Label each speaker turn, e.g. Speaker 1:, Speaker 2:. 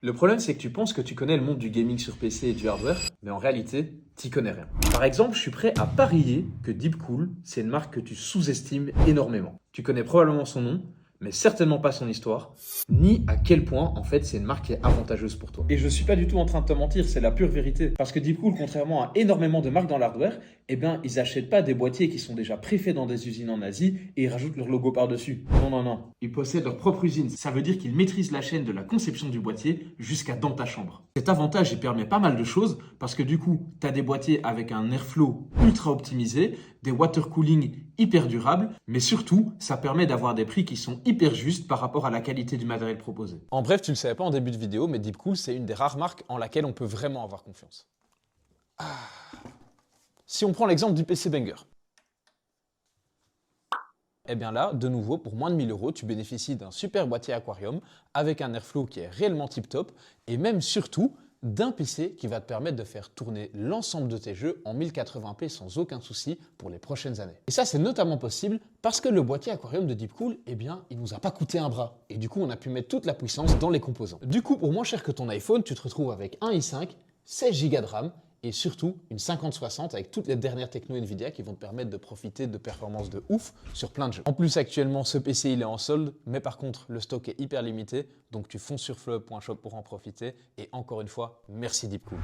Speaker 1: Le problème, c'est que tu penses que tu connais le monde du gaming sur PC et du hardware, mais en réalité, t'y connais rien. Par exemple, je suis prêt à parier que Deepcool, c'est une marque que tu sous-estimes énormément. Tu connais probablement son nom, mais certainement pas son histoire, ni à quel point, en fait, c'est une marque qui est avantageuse pour toi. Et je suis pas du tout en train de te mentir, c'est la pure vérité. Parce que Deepcool, contrairement à énormément de marques dans l'hardware, eh bien, ils achètent pas des boîtiers qui sont déjà préfaits dans des usines en Asie et ils rajoutent leur logo par-dessus. Non, non, non. Ils possèdent leur propre usine. Ça veut dire qu'ils maîtrisent la chaîne de la conception du boîtier jusqu'à dans ta chambre. Cet avantage, il permet pas mal de choses parce que du coup, tu as des boîtiers avec un airflow ultra optimisé, des water cooling hyper durables, mais surtout, ça permet d'avoir des prix qui sont hyper justes par rapport à la qualité du matériel proposé.
Speaker 2: En bref, tu ne le savais pas en début de vidéo, mais Deepcool, c'est une des rares marques en laquelle on peut vraiment avoir confiance. Si on prend l'exemple du PC Banger. Eh bien là, de nouveau, pour moins de 1000 €, tu bénéficies d'un super boîtier Aquarium avec un airflow qui est réellement tip-top et même surtout d'un PC qui va te permettre de faire tourner l'ensemble de tes jeux en 1080p sans aucun souci pour les prochaines années. Et ça, c'est notamment possible parce que le boîtier Aquarium de Deepcool, eh bien, il nous a pas coûté un bras. Et du coup, on a pu mettre toute la puissance dans les composants. Du coup, pour moins cher que ton iPhone, tu te retrouves avec un i5, 16 Go de RAM, et surtout une 5060 avec toutes les dernières techno Nvidia qui vont te permettre de profiter de performances de ouf sur plein de jeux. En plus, actuellement, ce PC il est en solde, mais par contre, le stock est hyper limité, donc tu fonces sur flop.shop pour en profiter. Et encore une fois, merci Deepcool.